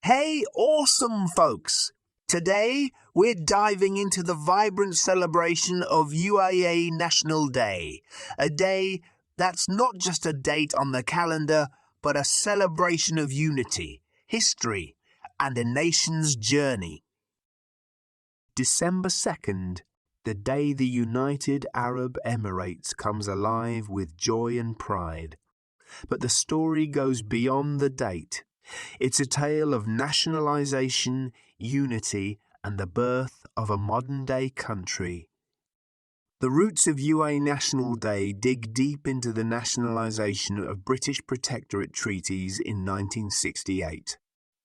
Hey, awesome folks! Today, we're diving into the vibrant celebration of UAE National Day, a day that's not just a date on the calendar, but a celebration of unity, history, and a nation's journey. December 2nd, the day the United Arab Emirates comes alive with joy and pride. But the story goes beyond the date. It's a tale of nationalization, unity, and the birth of a modern-day country. The roots of UAE National Day dig deep into the nationalization of British protectorate treaties in 1968.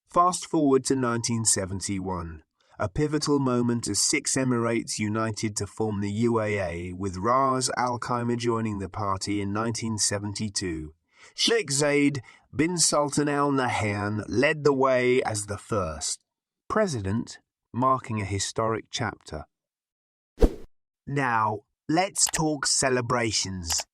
Fast forward to 1971, a pivotal moment as 6 Emirates united to form the UAE, with Ras Al Khaimah joining the party in 1972. Sheikh Zayed bin Sultan Al Nahyan led the way as the first president, marking a historic chapter. Now, let's talk celebrations.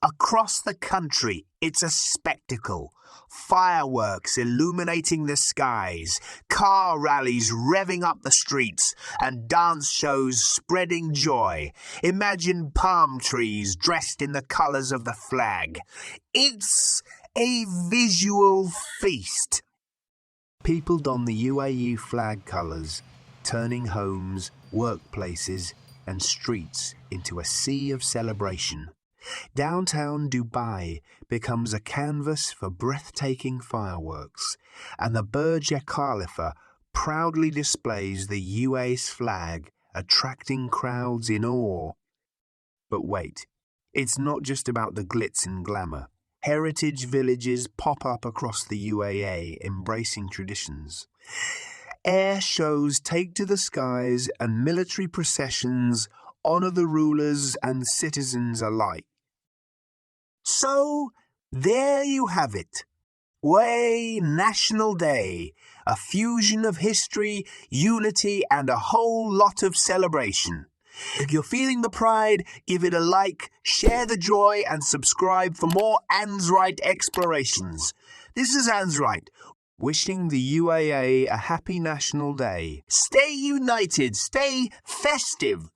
Across the country, it's a spectacle. Fireworks illuminating the skies, car rallies revving up the streets, and dance shows spreading joy. Imagine palm trees dressed in the colors of the flag. It's a visual feast. People don the UAE flag colors, turning homes, workplaces, and streets into a sea of celebration. Downtown Dubai becomes a canvas for breathtaking fireworks, and the Burj Khalifa proudly displays the UAE's flag, attracting crowds in awe. But wait, it's not just about the glitz and glamour. Heritage villages pop up across the UAE, embracing traditions. Air shows take to the skies, and military processions honor the rulers and citizens alike. So, there you have it. UAE National Day, a fusion of history, unity, and a whole lot of celebration. If you're feeling the pride, give it a like, share the joy, and subscribe for more AnzrIT explorations. This is AnzrIT, wishing the UAE a happy National Day. Stay united, stay festive,